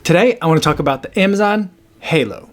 Today, I want to talk about the Amazon Halo.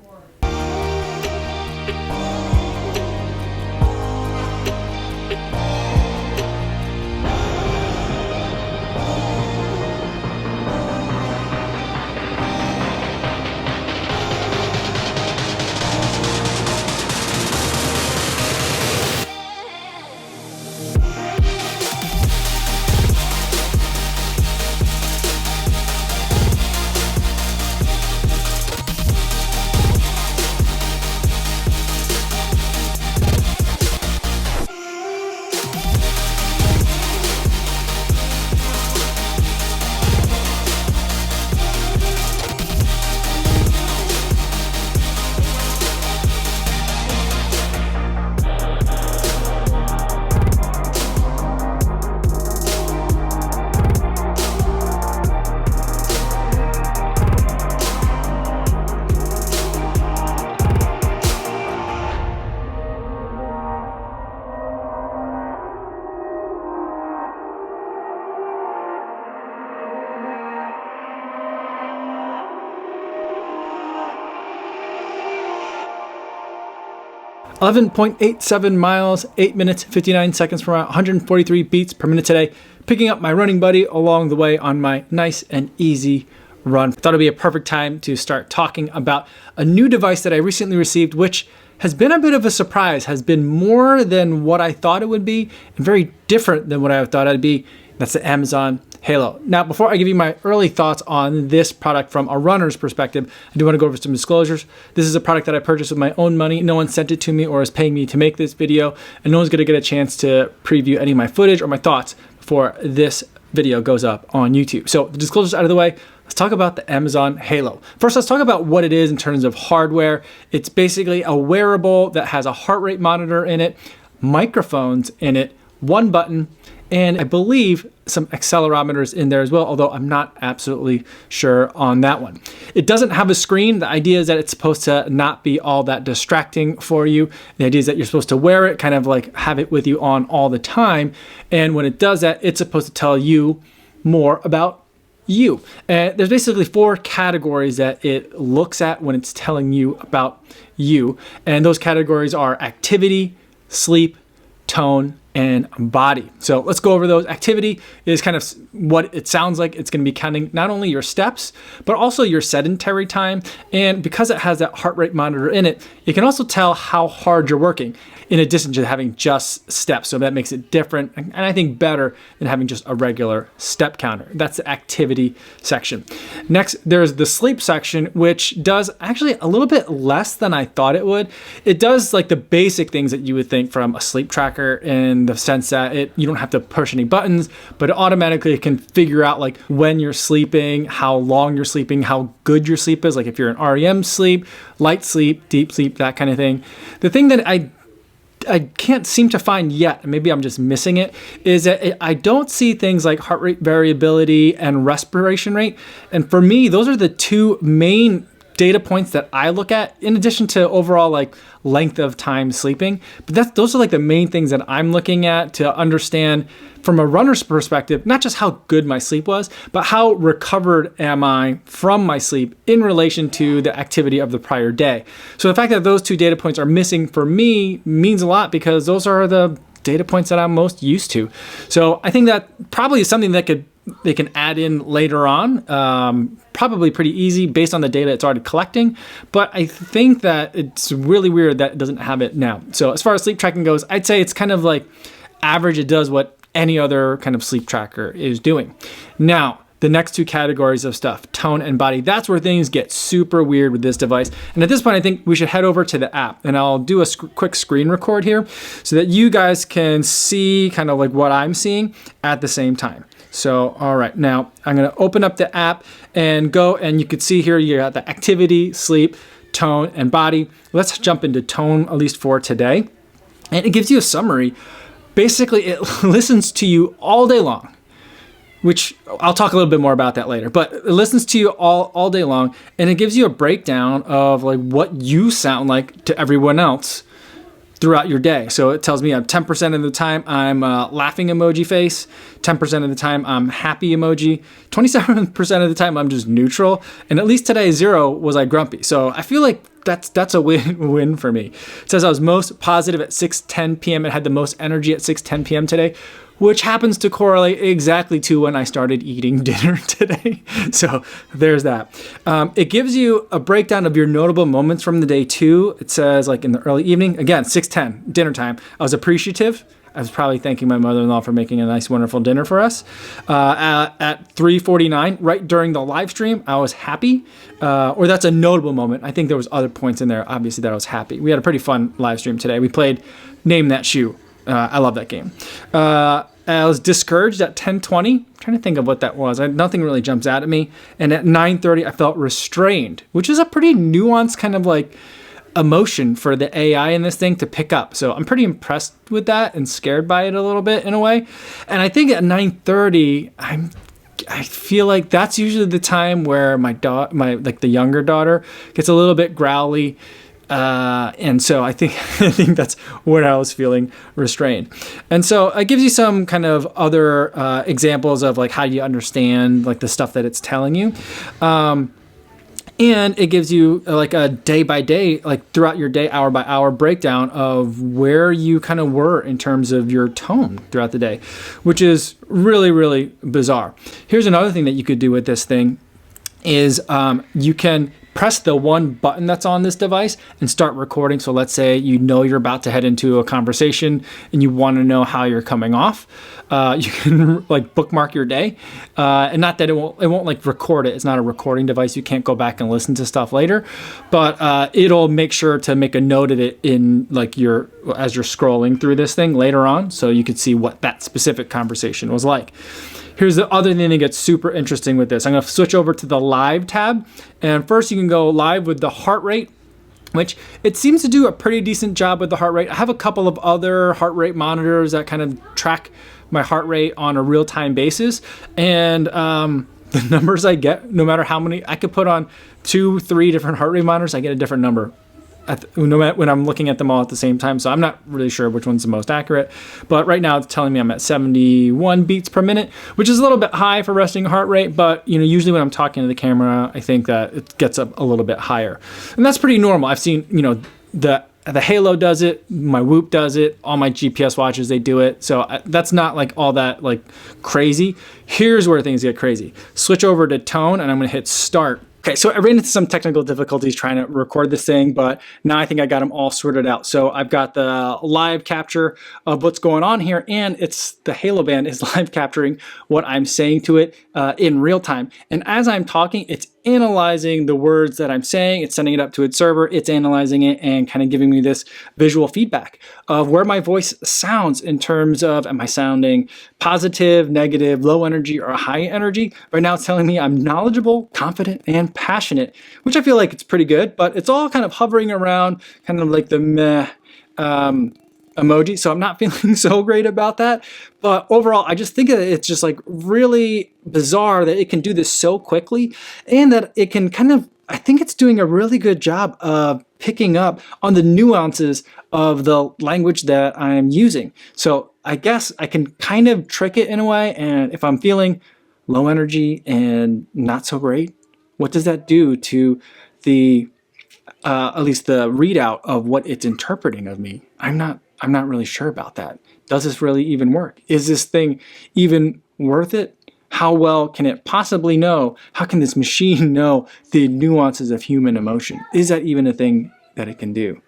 .87 miles, 8 minutes, 59 seconds per mile, 143 beats per minute today. Picking up my running buddy along the way on my nice and easy run. Thought it'd be a perfect time to start talking about a new device that I recently received, which has been a bit of a surprise, has been more than what I thought it would be, and very different than what I thought it'd be. That's the Amazon Halo. Now, before I give you my early thoughts on this product from a runner's perspective, I do want to go over some disclosures. This is a product that I purchased with my own money. No one sent it to me or is paying me to make this video, and no one's going to get a chance to preview any of my footage or my thoughts before this video goes up on YouTube. So the disclosures out of the way, let's talk about the Amazon Halo. First, let's talk about what it is in terms of hardware. It's basically a wearable that has a heart rate monitor in it, microphones in it, one button, and I believe some accelerometers in there as well, although I'm not absolutely sure on that one. It doesn't have a screen. The idea is that it's supposed to not be all that distracting for you. The idea is that you're supposed to wear it, kind of like have it with you on all the time. And when it does that, it's supposed to tell you more about you. And there's basically 4 categories that it looks at when it's telling you about you. And those categories are activity, sleep, tone, and body. So let's go over those. Activity is kind of what it sounds like. It's going to be counting not only your steps, but also your sedentary time. And because it has that heart rate monitor in it, it can also tell how hard you're working, in addition to having just steps. So that makes it different, and I think better than having just a regular step counter. That's the activity section. Next, there's the sleep section, which does actually a little bit less than I thought it would. It does like the basic things that you would think from a sleep tracker, in the sense that you don't have to push any buttons, but it automatically can figure out like when you're sleeping, how long you're sleeping, how good your sleep is, like if you're in REM sleep, light sleep, deep sleep, that kind of thing. The thing that I can't seem to find yet, and maybe I'm just missing it, is that I don't see things like heart rate variability and respiration rate. And for me, those are the 2 main data points that I look at, in addition to overall like length of time sleeping. But those are like the main things that I'm looking at to understand from a runner's perspective, not just how good my sleep was, but how recovered am I from my sleep in relation to the activity of the prior day. So the fact that those 2 data points are missing for me means a lot, because those are the data points that I'm most used to. So I think that probably is something that they can add in later on, probably pretty easy based on the data it's already collecting. But I think that it's really weird that it doesn't have it now. So as far as sleep tracking goes, I'd say it's kind of like average. It does what any other kind of sleep tracker is doing. Now, the next 2 categories of stuff, tone and body, that's where things get super weird with this device. And at this point, I think we should head over to the app, and I'll do a quick screen record here so that you guys can see kind of like what I'm seeing at the same time. So, all right, now I'm going to open up the app and go, and you can see here you got the activity, sleep, tone, and body. Let's jump into tone, at least for today. And it gives you a summary. Basically, it listens to you all day long, which I'll talk a little bit more about that later, but it listens to you all day long, and it gives you a breakdown of like what you sound like to everyone else throughout your day. So it tells me I'm 10% of the time I'm laughing emoji face, 10% of the time I'm happy emoji, 27% of the time I'm just neutral, and at least today 0 was I grumpy. So I feel like that's a win for me. It says I was most positive at 6:10 p.m. It had the most energy at 6:10 p.m. today, which happens to correlate exactly to when I started eating dinner today. So there's that. It gives you a breakdown of your notable moments from the day too. It says like in the early evening, again, 6:10, dinner time. I was appreciative. I was probably thanking my mother-in-law for making a nice, wonderful dinner for us. At 3:49, right during the live stream, I was happy. Or that's a notable moment. I think there was other points in there, obviously, that I was happy. We had a pretty fun live stream today. We played Name That Shoe. I love that game. I was discouraged at 10:20. I'm trying to think of what that was. Nothing really jumps out at me. And at 9:30, I felt restrained, which is a pretty nuanced kind of like emotion for the AI in this thing to pick up. So I'm pretty impressed with that and scared by it a little bit in a way. And I think at 9:30, I feel like that's usually the time where my the younger daughter gets a little bit growly. And so I think that's where I was feeling restrained. And so it gives you some kind of other examples of like how you understand like the stuff that it's telling you. And it gives you like a day by day, like throughout your day, hour by hour breakdown of where you kind of were in terms of your tone throughout the day, which is really, really bizarre. Here's another thing that you could do with this thing is you can press the one button that's on this device and start recording. So let's say you know you're about to head into a conversation and you want to know how you're coming off. You can like bookmark your day, and not that it won't like record it. It's not a recording device. You can't go back and listen to stuff later, but it'll make sure to make a note of it in like as you're scrolling through this thing later on, so you could see what that specific conversation was like. Here's the other thing that gets super interesting with this. I'm going to switch over to the live tab, and first you can go live with the heart rate, which it seems to do a pretty decent job with the heart rate. I have a couple of other heart rate monitors that kind of track my heart rate on a real-time basis, and the numbers I get, no matter how many, I could put on 2-3 different heart rate monitors, I get a different number when I'm looking at them all at the same time. So I'm not really sure which one's the most accurate, but right now it's telling me I'm at 71 beats per minute, which is a little bit high for resting heart rate, but usually when I'm talking to the camera, I think that it gets up a little bit higher, and that's pretty normal. I've seen the Halo does it, my Whoop does it, all my GPS watches, they do it. So that's not like all that like crazy. Here's where things get crazy. Switch over to tone, and I'm gonna hit start. Okay, so I ran into some technical difficulties trying to record this thing, but now I think I got them all sorted out. So I've got the live capture of what's going on here, and it's the Halo band is live capturing what I'm saying to it in real time. And as I'm talking, it's analyzing the words that I'm saying, it's sending it up to its server, it's analyzing it and kind of giving me this visual feedback of where my voice sounds in terms of, am I sounding positive, negative, low energy, or high energy? Right now it's telling me I'm knowledgeable, confident, and passionate, which I feel like it's pretty good, but it's all kind of hovering around kind of like the meh emoji, so I'm not feeling so great about that. But overall, I just think that it's just like really bizarre that it can do this so quickly, and that it can kind of, I think it's doing a really good job of picking up on the nuances of the language that I'm using. So I guess I can kind of trick it in a way, and if I'm feeling low energy and not so great, what does that do to the at least the readout of what it's interpreting of me? I'm not really sure about that. Does this really even work? Is this thing even worth it? How well can it possibly know? How can this machine know the nuances of human emotion? Is that even a thing that it can do?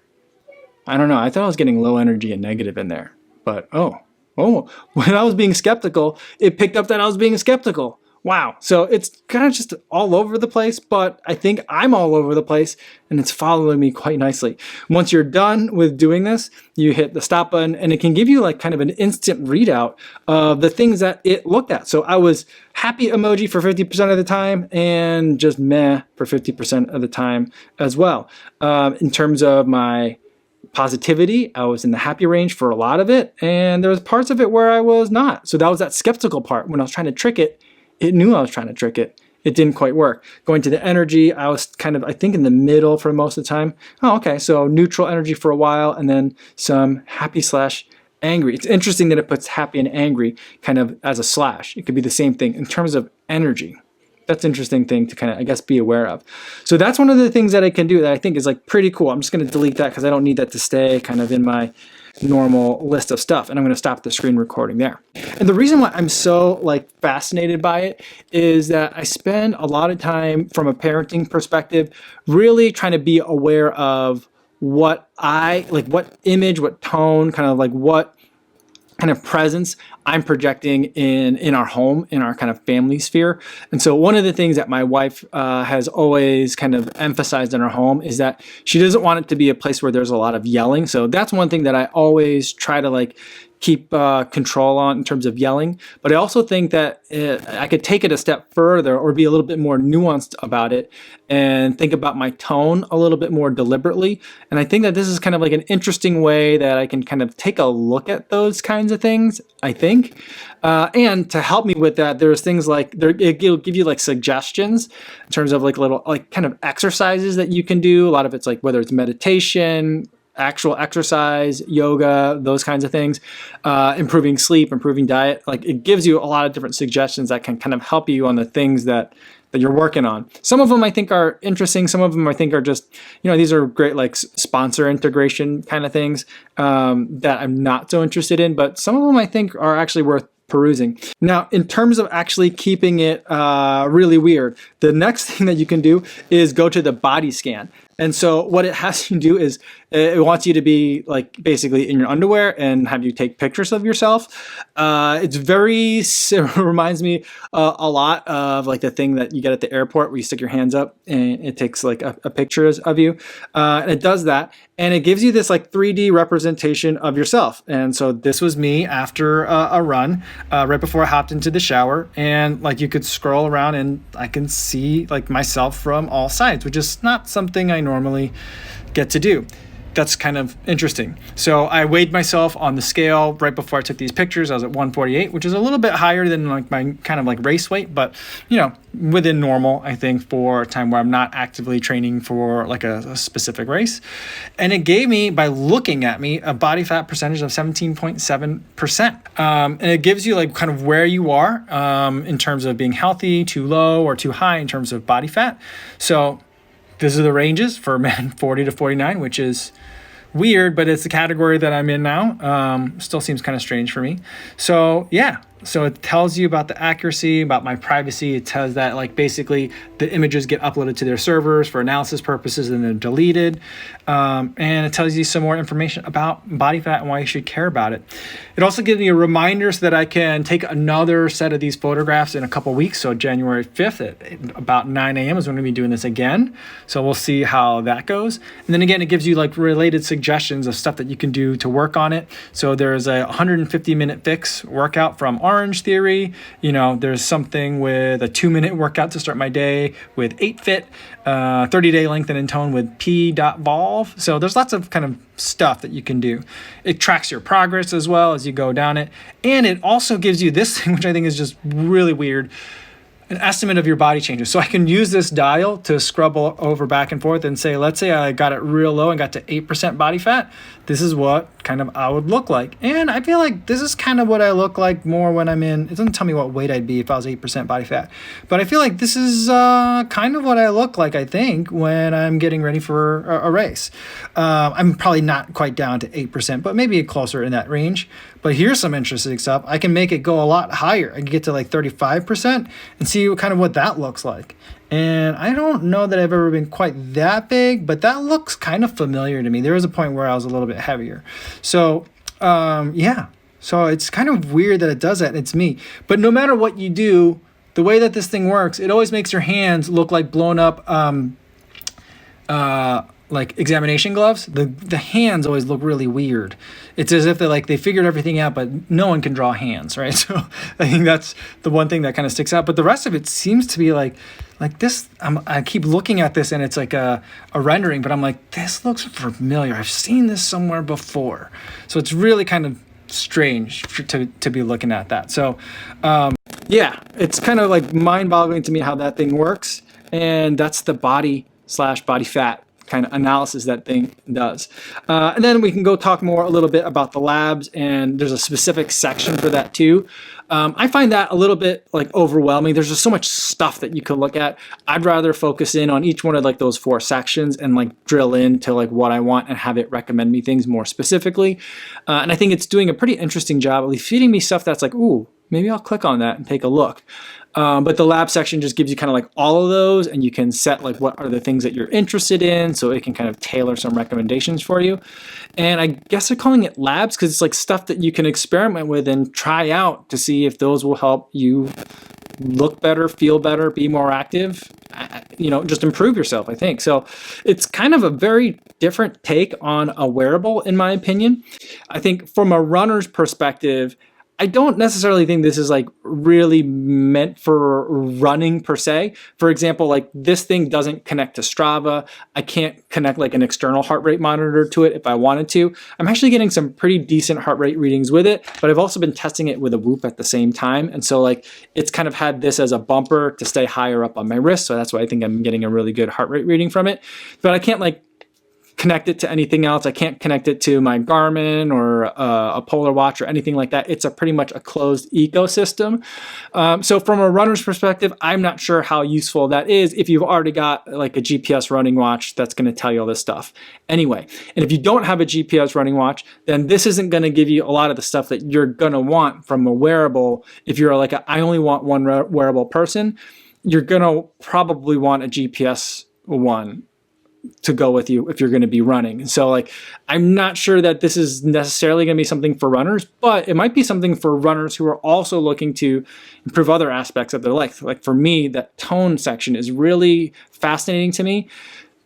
I don't know. I thought I was getting low energy and negative in there, but oh, when I was being skeptical, it picked up that I was being skeptical. Wow. So it's kind of just all over the place, but I think I'm all over the place, and it's following me quite nicely. Once you're done with doing this, you hit the stop button, and it can give you like kind of an instant readout of the things that it looked at. So I was happy emoji for 50% of the time, and just meh for 50% of the time as well. In terms of my positivity, I was in the happy range for a lot of it, and there was parts of it where I was not. So that was that skeptical part. When I was trying to trick it, it knew I was trying to trick it, it didn't quite work. Going to the energy, I was kind of, I think, in the middle for most of the time. Oh, okay, so neutral energy for a while, and then some happy / angry. It's interesting that it puts happy and angry kind of as a slash. It could be the same thing in terms of energy. That's an interesting thing to kind of, I guess, be aware of. So that's one of the things that I can do that I think is like pretty cool. I'm just going to delete that because I don't need that to stay kind of in my normal list of stuff, and I'm going to stop the screen recording there. And the reason why I'm so like fascinated by it is that I spend a lot of time from a parenting perspective really trying to be aware of what what image, what tone, kind of like what kind of presence I'm projecting in our home, in our kind of family sphere. And so one of the things that my wife has always kind of emphasized in our home is that she doesn't want it to be a place where there's a lot of yelling. So that's one thing that I always try to like keep control on in terms of yelling. But I also think that I could take it a step further or be a little bit more nuanced about it and think about my tone a little bit more deliberately. And I think that this is kind of like an interesting way that I can kind of take a look at those kinds of things, I think. And to help me with that, there's things like, it'll give you like suggestions in terms of like little like kind of exercises that you can do. A lot of it's like whether it's meditation, actual exercise, yoga, those kinds of things, improving sleep, improving diet. Like it gives you a lot of different suggestions that can kind of help you on the things that you're working on. Some of them I think are interesting. Some of them I think are just, these are great like sponsor integration kind of things that I'm not so interested in. But some of them I think are actually worth perusing. Now, in terms of actually keeping it really weird, the next thing that you can do is go to the body scan. And so what it has you do is it wants you to be like basically in your underwear and have you take pictures of yourself. It reminds me a lot of like the thing that you get at the airport where you stick your hands up and it takes like a picture of you. And it does that. And it gives you this like 3D representation of yourself. And so this was me after a run, right before I hopped into the shower. And like you could scroll around and I can see like myself from all sides, which is not something I normally get to do. That's kind of interesting. So I weighed myself on the scale right before I took these pictures. I was at 148, which is a little bit higher than like my kind of like race weight, but within normal, I think, for a time where I'm not actively training for like a specific race. And it gave me, by looking at me, a body fat percentage of 17.7%. And it gives you like kind of where you are in terms of being healthy, too low, or too high in terms of body fat. So these are the ranges for men 40 to 49, which is weird, but it's the category that I'm in now. Still seems kind of strange for me. So yeah, so it tells you about the accuracy, about my privacy. It tells that like basically the images get uploaded to their servers for analysis purposes and then deleted. And it tells you some more information about body fat and why you should care about it. It also gives me a reminder so that I can take another set of these photographs in a couple weeks. So January 5th at about 9 a.m. is when we're going to be doing this again. So we'll see how that goes. And then again, it gives you like related suggestions of stuff that you can do to work on it. So there's a 150-minute fix workout from Orange Theory. There's something with a 2-minute workout to start my day with 8Fit, 30-day lengthen and tone with P.Volve. So there's lots of kind of stuff that you can do. It tracks your progress as well as you go down it. And it also gives you this thing, which I think is just really weird, an estimate of your body changes. So I can use this dial to scrub over back and forth and say, let's say I got it real low and got to 8% body fat. This is what kind of I would look like. And I feel like this is kind of what I look like more when I'm in, it doesn't tell me what weight I'd be if I was 8% body fat. But I feel like this is kind of what I look like, I think, when I'm getting ready for a race. I'm probably not quite down to 8%, but maybe closer in that range. But here's some interesting stuff. I can make it go a lot higher. I can get to like 35% and see what that looks like. And I don't know that I've ever been quite that big, but that looks kind of familiar to me. There was a point where I was a little bit heavier. So, yeah. So it's kind of weird that it does that, and it's me. But no matter what you do, the way that this thing works, it always makes your hands look like blown up like examination gloves. The hands always look really weird. It's as if they figured everything out, but no one can draw hands, right? So I think that's the one thing that kind of sticks out. But the rest of it seems to be like this. I keep looking at this and it's like a rendering, but I'm like, this looks familiar. I've seen this somewhere before. So it's really kind of strange to be looking at that. So Yeah, it's kind of like mind-boggling to me how that thing works, and that's the body/body fat kind of analysis that thing does. And then we can go talk more a little bit about the labs, and there's a specific section for that too. I find that a little bit like overwhelming. There's just so much stuff that you could look at. I'd rather focus in on each one of like those 4 sections and like drill into like what I want and have it recommend me things more specifically. And I think it's doing a pretty interesting job at least feeding me stuff that's like, ooh, maybe I'll click on that and take a look. But the lab section just gives you kind of like all of those, and you can set like what are the things that you're interested in, so it can kind of tailor some recommendations for you. And I guess they're calling it labs because it's like stuff that you can experiment with and try out to see if those will help you look better, feel better, be more active, just improve yourself, I think. So it's kind of a very different take on a wearable, in my opinion. I think from a runner's perspective, I don't necessarily think this is like really meant for running per se. For example, like this thing doesn't connect to Strava. I can't connect like an external heart rate monitor to it if I wanted to. I'm actually getting some pretty decent heart rate readings with it, but I've also been testing it with a Whoop at the same time. And so like it's kind of had this as a bumper to stay higher up on my wrist. So that's why I think I'm getting a really good heart rate reading from it. But I can't like connect it to anything else. I can't connect it to my Garmin or a Polar Watch or anything like that. It's a pretty much a closed ecosystem. So from a runner's perspective, I'm not sure how useful that is if you've already got like a GPS running watch that's going to tell you all this stuff. Anyway, and if you don't have a GPS running watch, then this isn't going to give you a lot of the stuff that you're going to want from a wearable. If you're like I only want one wearable person, you're going to probably want a GPS one to go with you if you're going to be running. So like, I'm not sure that this is necessarily going to be something for runners, but it might be something for runners who are also looking to improve other aspects of their life. Like for me, that tone section is really fascinating to me,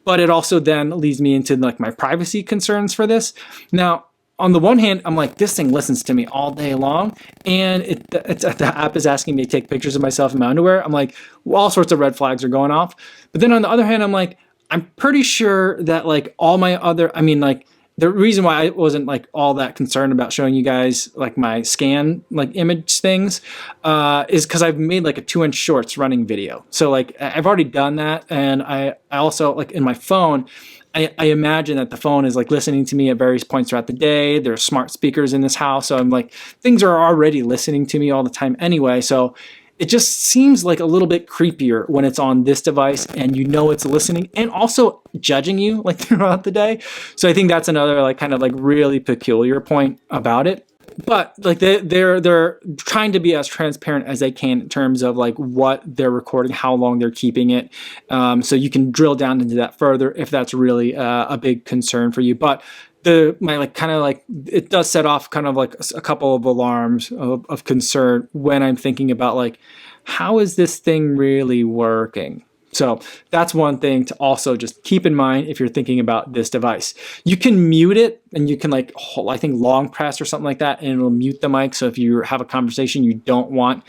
but it also then leads me into like my privacy concerns for this. Now, on the one hand, I'm like, this thing listens to me all day long, and the app is asking me to take pictures of myself in my underwear. I'm like, well, all sorts of red flags are going off. But then on the other hand, I'm like, I'm pretty sure that like all my other, like the reason why I wasn't like all that concerned about showing you guys like my scan like image things is because I've made like a 2-inch shorts running video. So like I've already done that, and I also like in my phone, I imagine that the phone is like listening to me at various points throughout the day. There's smart speakers in this house, so I'm like things are already listening to me all the time anyway. So it just seems like a little bit creepier when it's on this device and it's listening and also judging you like throughout the day. So I think that's another like kind of like really peculiar point about it. But like they're trying to be as transparent as they can in terms of like what they're recording, how long they're keeping it. So you can drill down into that further if that's really a big concern for you. But it does set off kind of like a couple of alarms of concern when I'm thinking about like, how is this thing really working? So that's one thing to also just keep in mind if you're thinking about this device. You can mute it, and you can like, I think long press or something like that, and it'll mute the mic. So if you have a conversation you don't want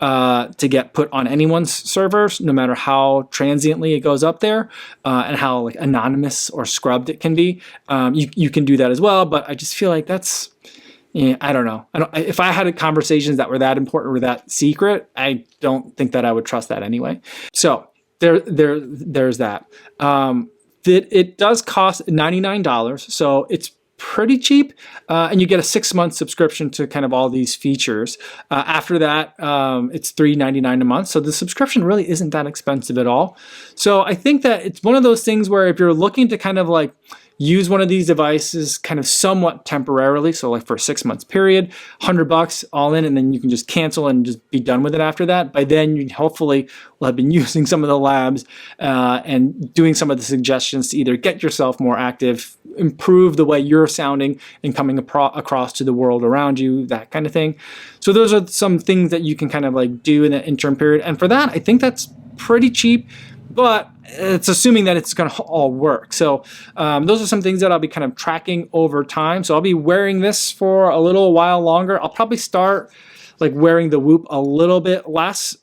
to get put on anyone's servers, no matter how transiently it goes up there, and how like anonymous or scrubbed it can be, you can do that as well. But I just feel like that's, I don't know. If I had conversations that were that important or that secret, I don't think that I would trust that anyway. So there's that. It does cost $99, so it's pretty cheap, and you get a 6-month subscription to kind of all these features. After that, it's $3.99 a month, so the subscription really isn't that expensive at all. So I think that it's one of those things where if you're looking to kind of like use one of these devices kind of somewhat temporarily, so like for a 6 months period, $100 all in, and then you can just cancel and just be done with it after that. By then you hopefully will have been using some of the labs and doing some of the suggestions to either get yourself more active, improve the way you're sounding and coming across to the world around you, that kind of thing. So those are some things that you can kind of like do in the interim period. And for that, I think that's pretty cheap, but it's assuming that it's going to all work. So those are some things that I'll be kind of tracking over time. So I'll be wearing this for a little while longer. I'll probably start like wearing the Whoop a little bit less,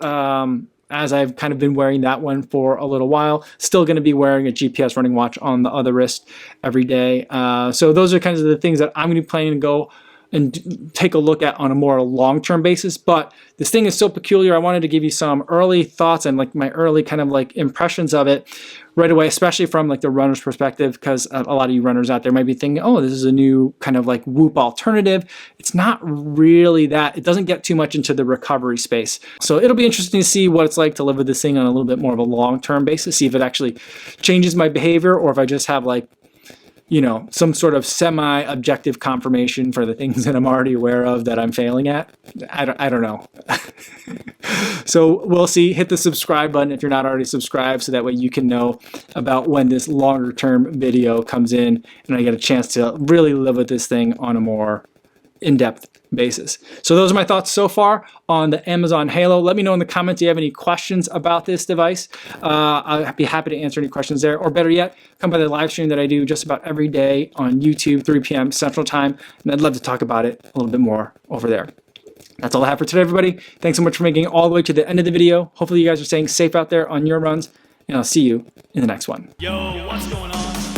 as I've kind of been wearing that one for a little while. Still going to be wearing a GPS running watch on the other wrist every day. So those are kinds of the things that I'm going to be planning to go and take a look at on a more long-term basis. But this thing is so peculiar. I wanted to give you some early thoughts and like my early kind of like impressions of it right away, especially from like the runner's perspective, because a lot of you runners out there might be thinking, oh, this is a new kind of like Whoop alternative. It's not really that. It doesn't get too much into the recovery space. So it'll be interesting to see what it's like to live with this thing on a little bit more of a long-term basis, see if it actually changes my behavior or if I just have like, you know, some sort of semi-objective confirmation for the things that I'm already aware of that I'm failing at. I don't know. So we'll see. Hit the subscribe button if you're not already subscribed, so that way you can know about when this longer term video comes in and I get a chance to really live with this thing on a more in-depth basis. So those are my thoughts so far on the Amazon Halo. Let me know in the comments if you have any questions about this device. I'll be happy to answer any questions there, or better yet, come by the live stream that I do just about every day on YouTube, 3 p.m. Central Time, and I'd love to talk about it a little bit more over there. That's all I have for today, everybody. Thanks so much for making it all the way to the end of the video. Hopefully you guys are staying safe out there on your runs, and I'll see you in the next one. Yo, what's going on?